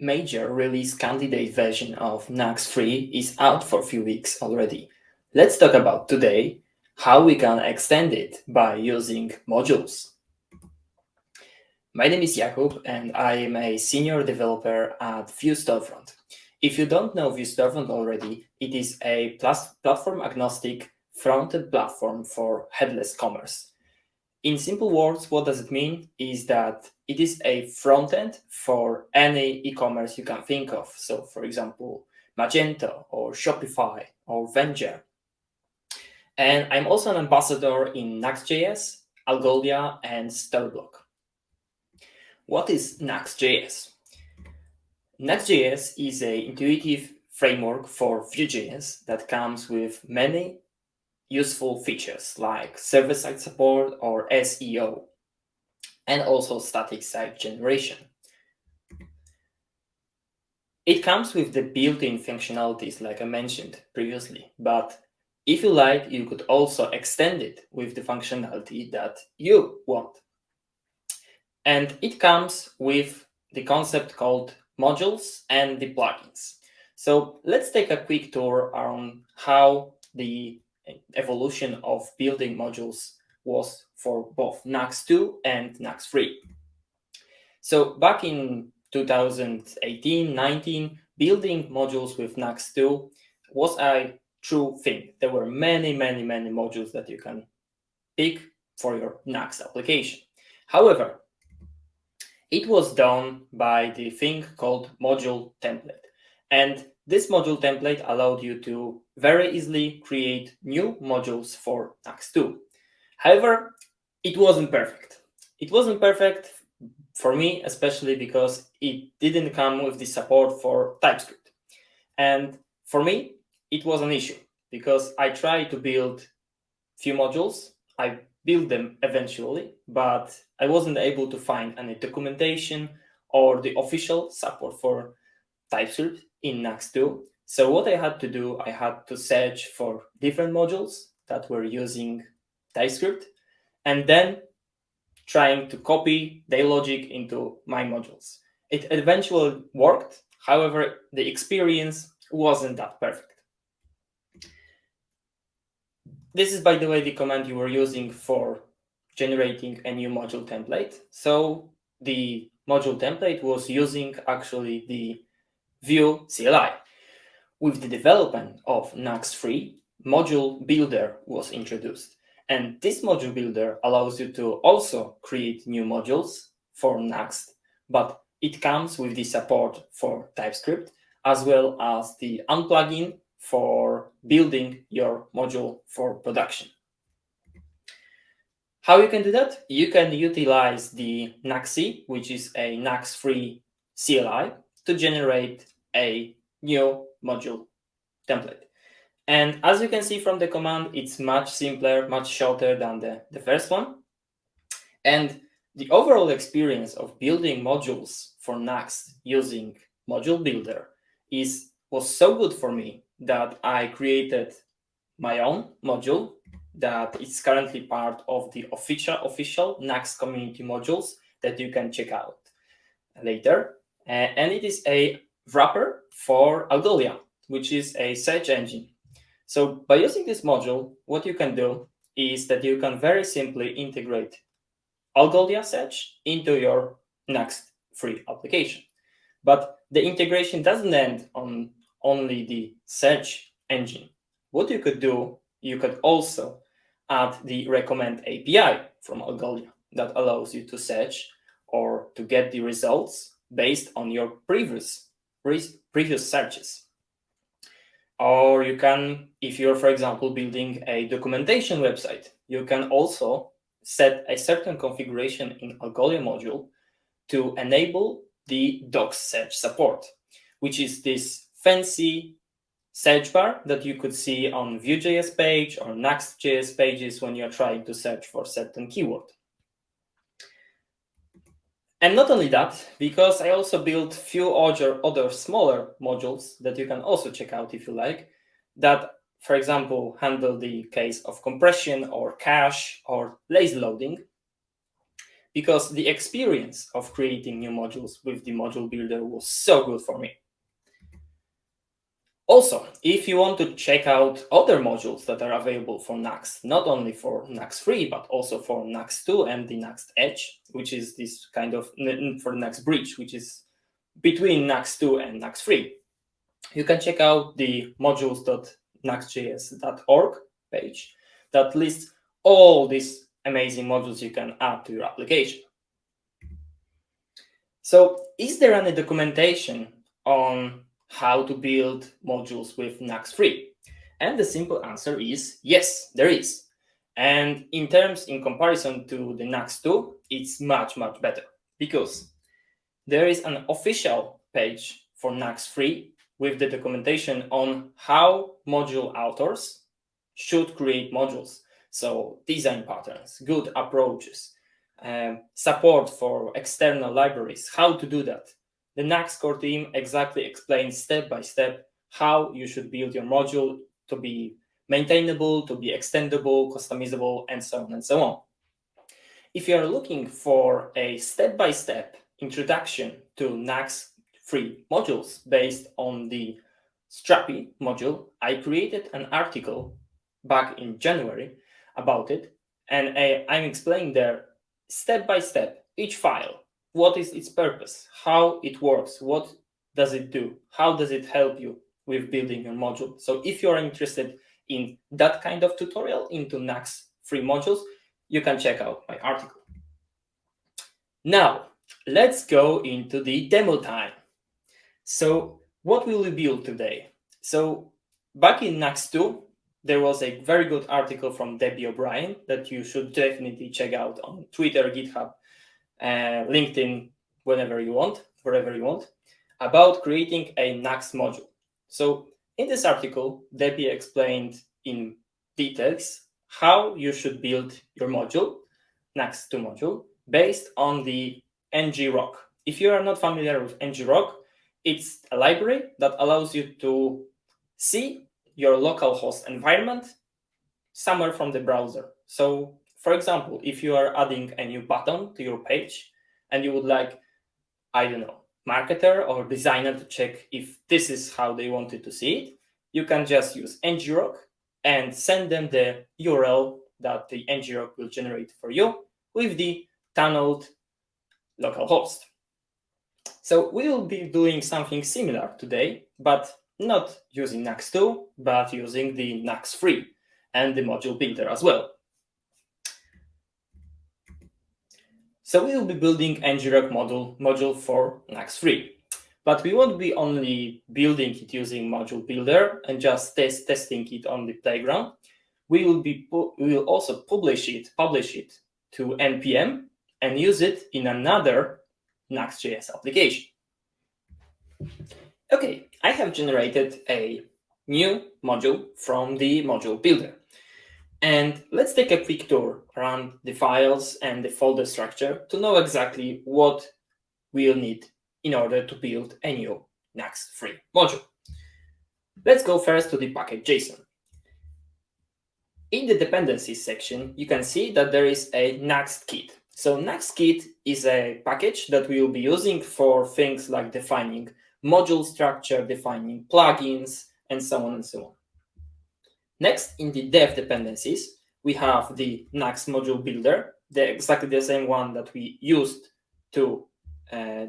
major release candidate version of Nuxt 3 is out for a few weeks already. Let's talk about today how we can extend it by using modules. My name is Jakub and I am a senior developer at Vue Storefront. If you don't know Vue Storefront already, it is a platform agnostic front-end platform for headless commerce. In simple words, what does it mean is that it is a front end for any e-commerce you can think of. So, for example, Magento or Shopify or Venture. And I'm also an ambassador in Nuxt.js, Algolia, and Storyblok. What is Nuxt.js? Nuxt.js is an intuitive framework for Vue.js that comes with many useful features like server-side support or SEO, and also static site generation. It comes with the built-in functionalities like I mentioned previously, but if you like, you could also extend it with the functionality that you want. And it comes with the concept called modules and the plugins. So let's take a quick tour on how the evolution of building modules was for both Nuxt 2 and Nuxt 3. So back in 2018-19, building modules with Nuxt 2 was a true thing. There were many modules that you can pick for your Nuxt application. However, it was done by the thing called module template. And this module template allowed you to very easily create new modules for Nuxt 2. However, it wasn't perfect. It wasn't perfect for me, especially because it didn't come with the support for TypeScript. And for me, it was an issue because I tried to build few modules. I built them eventually, but I wasn't able to find any documentation or the official support for TypeScript in Nuxt 2. So what I had to do, I had to search for different modules that were using TypeScript and then trying to copy their logic into my modules. It eventually worked. However, the experience wasn't that perfect. This is, by the way, the command you were using for generating a new module template. So the module template was using actually the Vue CLI. With the development of Nuxt 3, Module Builder was introduced. And this Module Builder allows you to also create new modules for Nuxt, but it comes with the support for TypeScript, as well as the unplugin for building your module for production. How you can do that? You can utilize the Nuxt, which is a Nuxt 3 CLI, to generate a new module template. And as you can see from the command, it's much simpler, much shorter than the first one. And the overall experience of building modules for Nuxt using Module Builder was so good for me that I created my own module that is currently part of the official Nuxt community modules that you can check out later. And it is a wrapper for Algolia, which is a search engine. So by using this module, what you can do is that you can very simply integrate Algolia search into your Nuxt 3 application. But the integration doesn't end on only the search engine. What you could do, you could also add the recommend API from Algolia that allows you to search or to get the results based on your previous searches. Or you can, if you're, for example, building a documentation website, you can also set a certain configuration in Algolia module to enable the docs search support, which is this fancy search bar that you could see on Vue.js page or Nuxt.js pages when you're trying to search for certain keyword. And not only that, because I also built few other smaller modules that you can also check out if you like, that, for example, handle the case of compression or cache or lazy loading. because the experience of creating new modules with the module builder was so good for me. Also, if you want to check out other modules that are available for Nuxt, not only for Nuxt 3, but also for Nuxt 2 and the Nuxt Edge, which is this kind of, for Nuxt Bridge, which is between Nuxt 2 and Nuxt 3, you can check out the modules.nuxtjs.org page that lists all these amazing modules you can add to your application. So, is there any documentation on how to build modules with Nuxt 3? And the simple answer is yes, there is. And in comparison to the Nuxt 2, it's much, much better because there is an official page for Nuxt 3 with the documentation on how module authors should create modules. So design patterns, good approaches, support for external libraries, how to do that. The Nuxt core team exactly explains step by step how you should build your module to be maintainable, to be extendable, customizable, and so on and so on. If you are looking for a step-by-step introduction to Nuxt 3 modules based on the Strappy module, I created an article back in January about it, and I'm explaining there step-by-step each file. What is its purpose? How it works? What does it do? How does it help you with building your module? So if you're interested in that kind of tutorial into Nuxt 3 modules, you can check out my article. Now, let's go into the demo time. So what will we build today? So back in Nuxt 2, there was a very good article from Debbie O'Brien that you should definitely check out on Twitter, GitHub, LinkedIn, wherever you want, about creating a Nuxt module. So in this article, Debbie explained in details how you should build your module, Nuxt 2 module, based on the Ngrok. If you are not familiar with Ngrok, it's a library that allows you to see your local host environment somewhere from the browser. So, for example, if you are adding a new button to your page and you would like, I don't know, marketer or designer to check if this is how they wanted to see it, you can just use Ngrok and send them the URL that the Ngrok will generate for you with the tunneled local host. So we will be doing something similar today, but not using Nuxt 2, but using the Nuxt 3 and the module builder as well. So we will be building Ngrok module for Nuxt 3. But we won't be only building it using module builder and just testing it on the playground. We will also publish it to npm and use it in another Nuxt.js application. Okay, I have generated a new module from the module builder. And let's take a quick tour around the files and the folder structure to know exactly what we'll need in order to build a new Nuxt 3 module. Let's go first to the package.json. In the dependencies section, you can see that there is a Nuxt kit. So Nuxt kit is a package that we will be using for things like defining module structure, defining plugins, and so on and so on. Next, in the dev dependencies, we have the Nuxt module builder, exactly the same one that we used to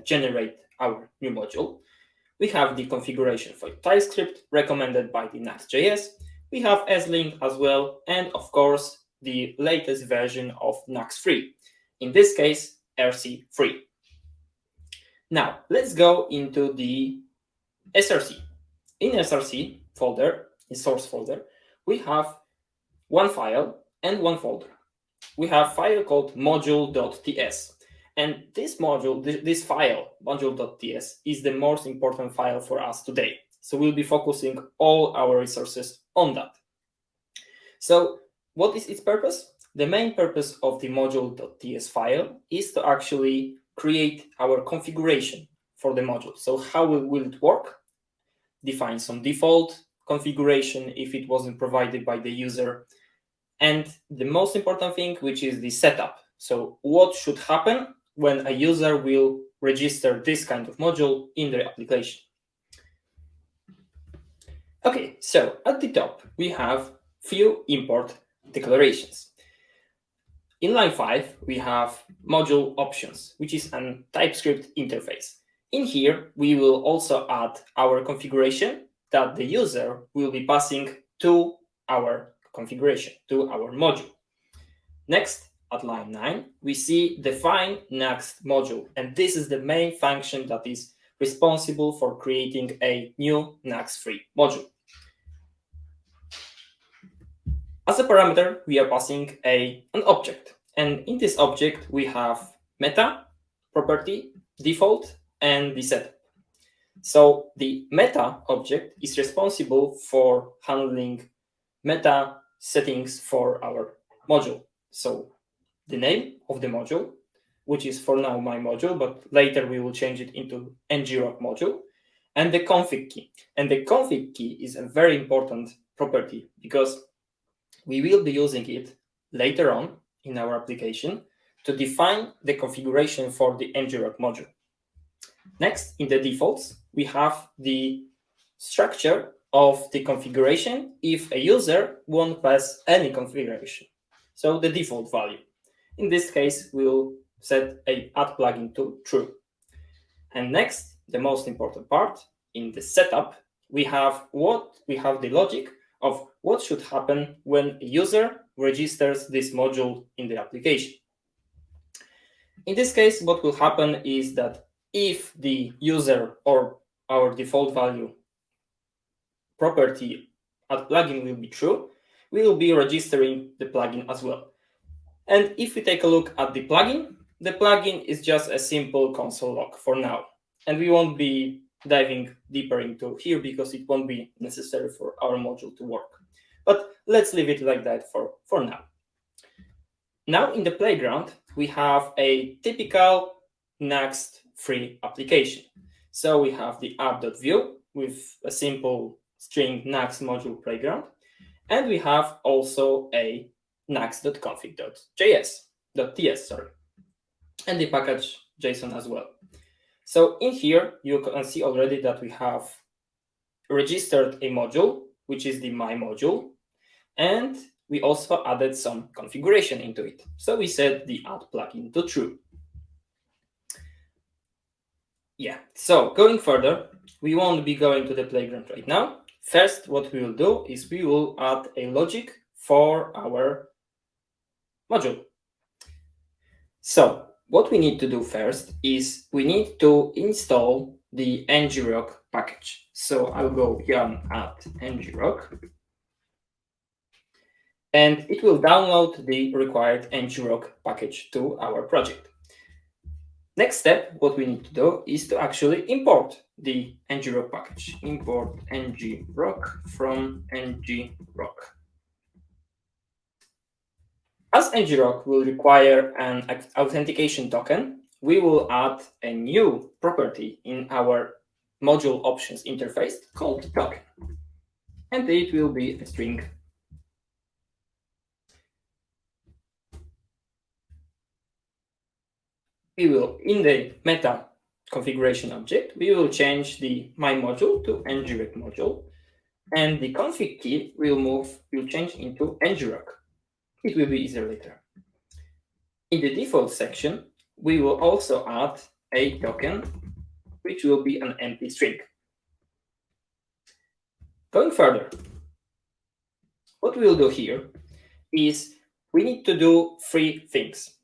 generate our new module. We have the configuration for TypeScript recommended by the Nuxt.js. We have slink as well, and of course, the latest version of Nuxt 3. In this case, RC3. Now, let's go into the SRC. In SRC folder, in source folder, we have one file and one folder. We have a file called module.ts. And this module, this file, module.ts, is the most important file for us today. So we'll be focusing all our resources on that. So what is its purpose? The main purpose of the module.ts file is to actually create our configuration for the module. So how will it work? Define some default configuration if it wasn't provided by the user. And the most important thing, which is the setup. So what should happen when a user will register this kind of module in their application? Okay, so at the top, we have few import declarations. In line 5, we have module options, which is a TypeScript interface. In here, we will also add our configuration that the user will be passing to our configuration, to our module. Next, at line 9, we see define Nuxt module, and this is the main function that is responsible for creating a new Nuxt-free module. As a parameter, we are passing an object, and in this object, we have meta, property, default, and the setup. So the meta object is responsible for handling meta settings for our module. So the name of the module, which is for now my module, but later we will change it into Ngrok module, and the config key. And the config key is a very important property because we will be using it later on in our application to define the configuration for the Ngrok module. Next, in the defaults, we have the structure of the configuration if a user won't pass any configuration. So the default value. In this case, we'll set a add plugin to true. And next, the most important part, in the setup, we have the logic of what should happen when a user registers this module in the application. In this case, what will happen is that if the user or our default value property add plugin will be true, we will be registering the plugin as well. And if we take a look at the plugin is just a simple console log for now. And we won't be diving deeper into here because it won't be necessary for our module to work. But let's leave it like that for now. Now in the playground, we have a typical Nuxt free application. So we have the app.vue with a simple string Nuxt module playground. And we have also a Nuxt.config.ts, and the package JSON as well. So in here, you can see already that we have registered a module, which is the my module, and we also added some configuration into it. So we set the add plugin to true. Yeah, so going further, we won't be going to the playground right now. First, what we will do is we will add a logic for our module. So what we need to do first is we need to install the Ngrok package. So I'll go yarn add Ngrok, and it will download the required Ngrok package to our project. Next step, what we need to do is to actually import the Ngrok package. Import Ngrok from Ngrok. As Ngrok will require an authentication token, we will add a new property in our module options interface called token. And it will be a string. We will, in the meta configuration object, we will change the my module to Ngrok module, and the config key will change into Ngrok. It will be easier later. In the default section, we will also add a token, which will be an empty string. Going further, what we will do here is we need to do three things.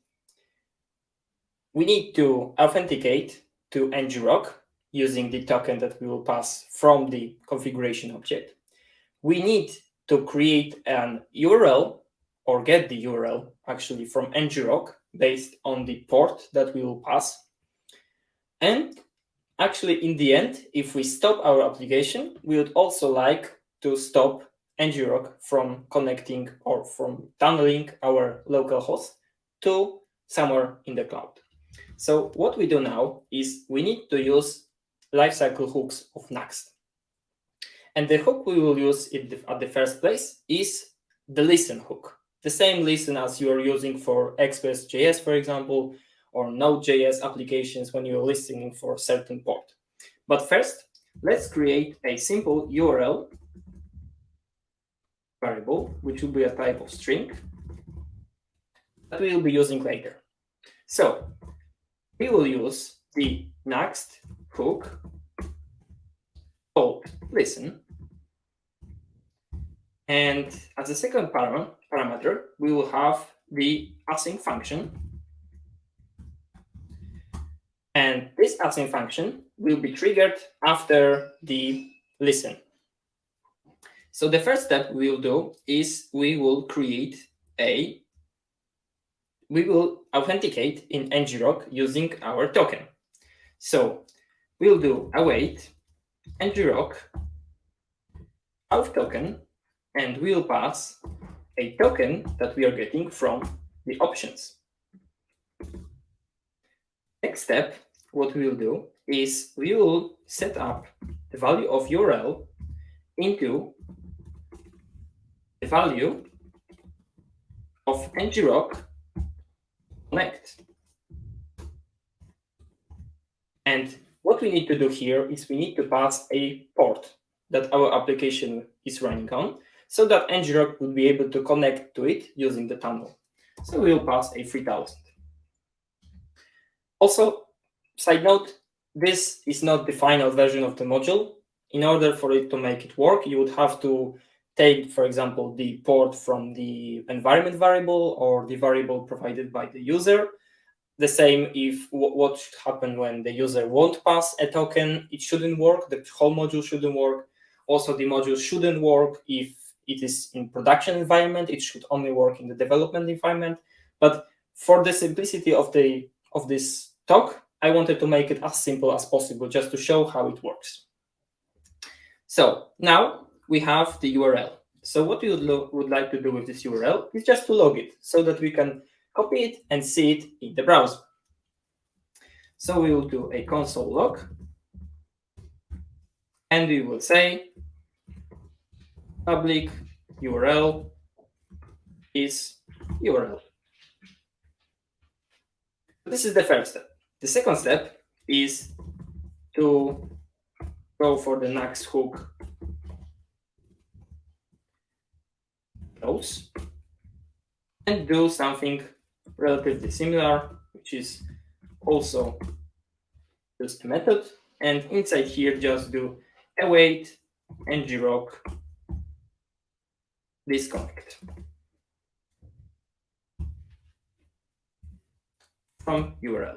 We need to authenticate to Ngrok using the token that we will pass from the configuration object. We need to create an URL or get the URL actually from Ngrok based on the port that we will pass. And actually, in the end, if we stop our application, we would also like to stop Ngrok from connecting or from tunneling our local host to somewhere in the cloud. So what we do now is we need to use lifecycle hooks of Nuxt. And the hook we will use at the first place is the listen hook. the same listen as you are using for Express.js, for example, or Node.js applications when you're listening for a certain port. But first, let's create a simple URL variable, which will be a type of string that we will be using later. So we will use the Nuxt hook called listen. And as a second parameter, we will have the async function. And this async function will be triggered after the listen. So the first step we will do is we will authenticate in Ngrok using our token. So we'll do await Ngrok auth token, and we'll pass a token that we are getting from the options. Next step, what we will do is we will set up the value of URL into the value of Ngrok connect. And what we need to do here is we need to pass a port that our application is running on, so that Ngrok will be able to connect to it using the tunnel. So we will pass a 3000. Also, side note, this is not the final version of the module. In order for it to make it work, you would have to take, for example, the port from the environment variable or the variable provided by the user. The same if what should happen when the user won't pass a token, it shouldn't work, the whole module shouldn't work. Also, the module shouldn't work if it is in production environment, it should only work in the development environment. But for the simplicity of this talk, I wanted to make it as simple as possible just to show how it works. So now we have the URL. So what we would like to do with this URL is just to log it so that we can copy it and see it in the browser. So we will do a console log, and we will say public URL is URL. This is the first step. The second step is to go for the Nuxt hook close and do something relatively similar, which is also just a method. And inside here, just do await Ngrok disconnect from URL.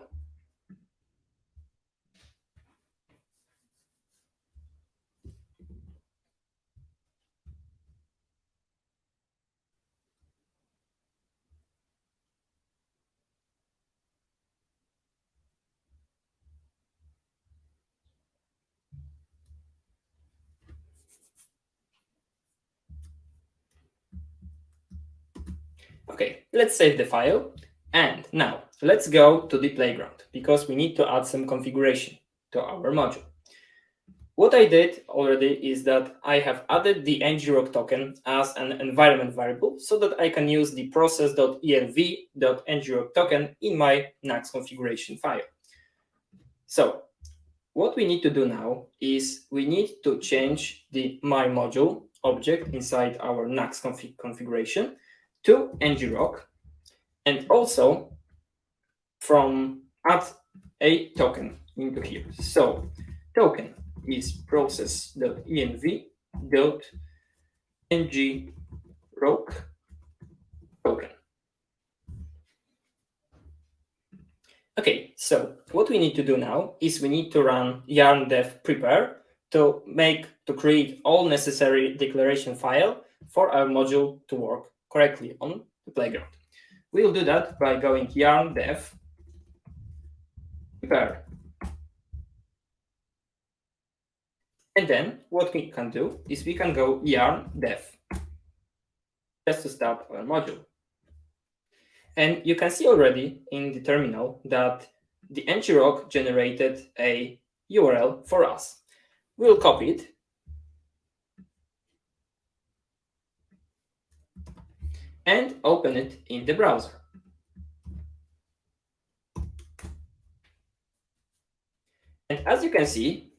Okay, let's save the file. And now let's go to the playground because we need to add some configuration to our module. What I did already is that I have added the Ngrok token as an environment variable so that I can use the process.env.ngrok token in my Nuxt configuration file. So what we need to do now is we need to change the my module object inside our Nuxt configuration to Ngrok, and also from add a token into here. So token is process.env.ngrok token. Okay, so what we need to do now is we need to run yarn dev prepare to create all necessary declaration file for our module to work correctly on the playground. We'll do that by going yarn dev prepare. And then what we can do is we can go yarn dev just to start our module. And you can see already in the terminal that the Ngrok generated a URL for us. We'll copy it. and open it in the browser. And as you can see,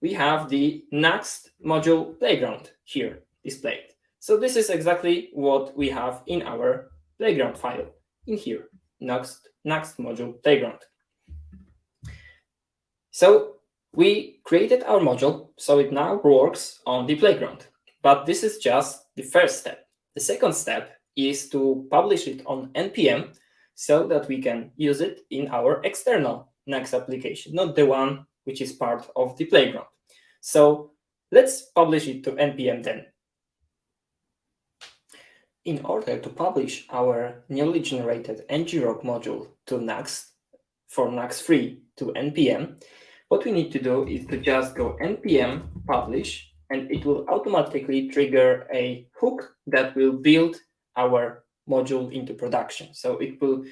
we have the Nuxt module playground here displayed. So this is exactly what we have in our playground file in here, Nuxt module playground. So we created our module, so it now works on the playground. But this is just the first step. The second step is to publish it on NPM so that we can use it in our external Nuxt application, not the one which is part of the playground. So let's publish it to NPM then. In order to publish our newly generated Ngrok module to Nuxt for Nuxt free to NPM, what we need to do is to just go npm publish, and it will automatically trigger a hook that will build our module into production. So it will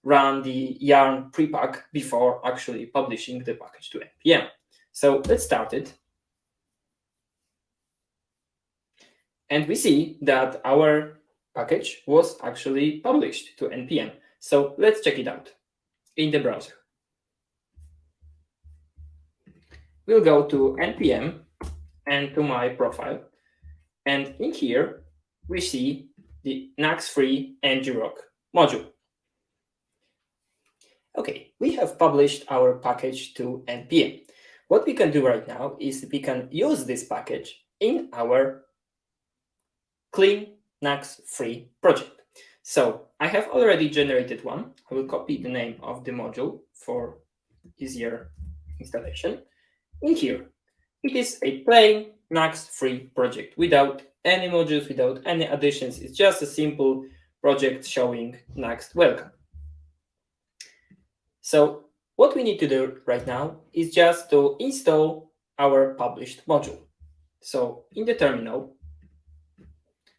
run the yarn prepack before actually publishing the package to npm. So let's start it. And we see that our package was actually published to npm. So let's check it out in the browser. We'll go to npm and to my profile. And in here, we see the Nuxt-free Ngrok module. Okay, we have published our package to npm. What we can do right now is we can use this package in our clean Nuxt-free project. So I have already generated one. I will copy the name of the module for easier installation. In here, it is a plain Nuxt-free project without any modules, without any additions. It's just a simple project showing Nuxt welcome. So what we need to do right now is just to install our published module. So in the terminal,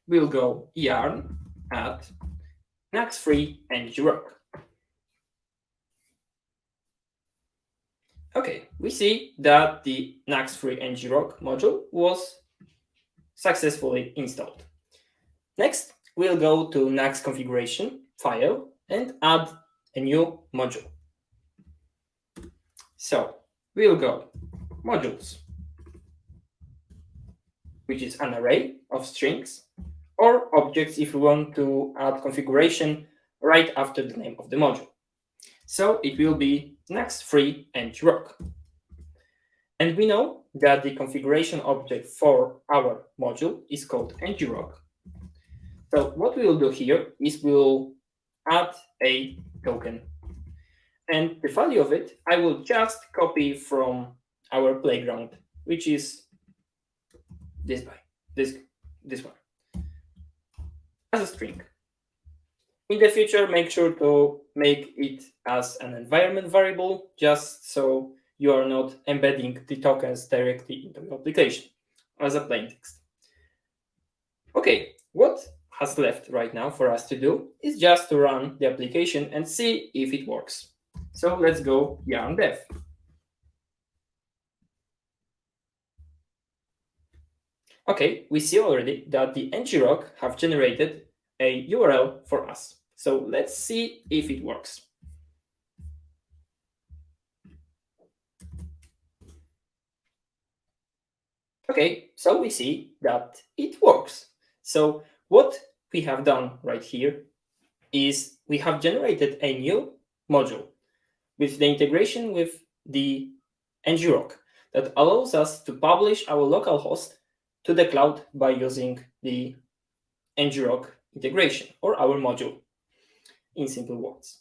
we'll go yarn add Nuxt-free Ngrok. Okay, we see that the Nuxt-free Ngrok module was successfully installed. Next, we'll go to Nuxt configuration file and add a new module. So we'll go modules, which is an array of strings, or objects if we want to add configuration right after the name of the module. So it will be Nuxt-free Ngrok. And we know that the configuration object for our module is called Ngrok. So what we will do here is we'll add a token. And the value of it, I will just copy from our playground, which is this one, as a string. In the future, make sure to make it as an environment variable, just so you are not embedding the tokens directly into the application as a plain text. Okay, what has left right now for us to do is just to run the application and see if it works. So let's go yarn dev. Okay, we see already that the Ngrok have generated a URL for us. So let's see if it works. Okay, so we see that it works. So what we have done right here is we have generated a new module with the integration with the Ngrok that allows us to publish our local host to the cloud by using the Ngrok integration, or our module, in simple words.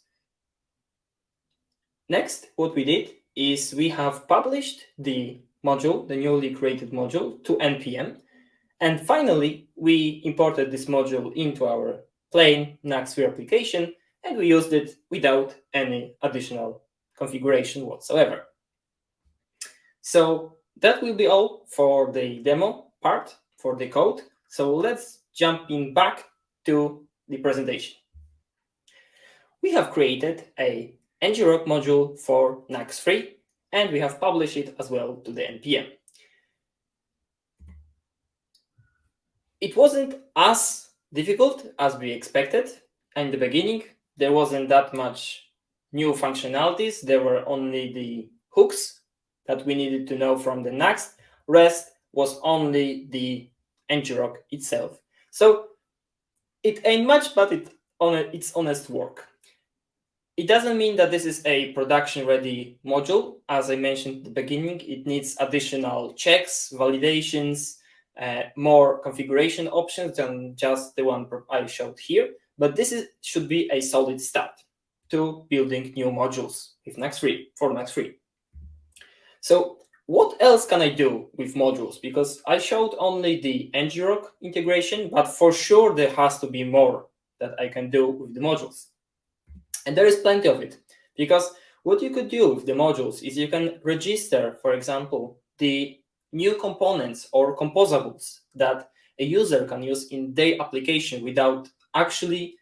Next, what we did is we have published the module, the newly created module, to npm. And finally, we imported this module into our plain Nuxt application, and we used it without any additional configuration whatsoever. So that will be all for the demo part, for the code. So let's jump in back to the presentation. We have created a Ngrok module for Nuxt free, and we have published it as well to the npm. It wasn't as difficult as we expected. In the beginning, there wasn't that much new functionalities. There were only the hooks that we needed to know from the Nuxt. Rest was only the Ngrok itself. So it ain't much, but it's honest work. It doesn't mean that this is a production-ready module. As I mentioned at the beginning, it needs additional checks, validations, more configuration options than just the one I showed here. But should be a solid start to building new modules with Nuxt 3, for Nuxt 3. So what else can I do with modules? Because I showed only the Ngrok integration, but for sure there has to be more that I can do with the modules. And there is plenty of it, because what you could do with the modules is you can register, for example, the new components or composables that a user can use in their application without actually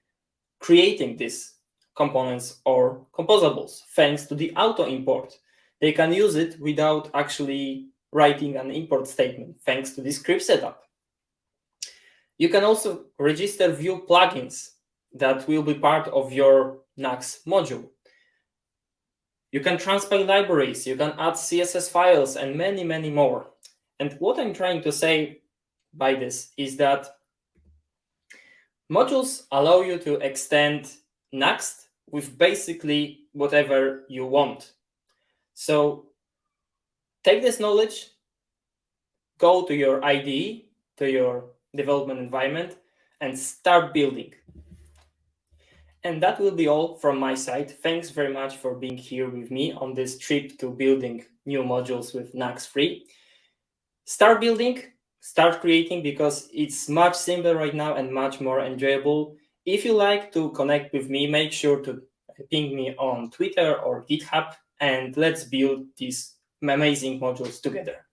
creating these components or composables, thanks to the auto import. They can use it without actually writing an import statement, thanks to the script setup. You can also register Vue plugins that will be part of your Nuxt module. You can transpile libraries, you can add CSS files, and many, many more. And what I'm trying to say by this is that modules allow you to extend Nuxt with basically whatever you want. So take this knowledge, go to your IDE, to your development environment, and start building. And that will be all from my side. Thanks very much for being here with me on this trip to building new modules with Nuxt 3. Start building, start creating, because it's much simpler right now and much more enjoyable. If you like to connect with me, make sure to ping me on Twitter or GitHub, and let's build these amazing modules together.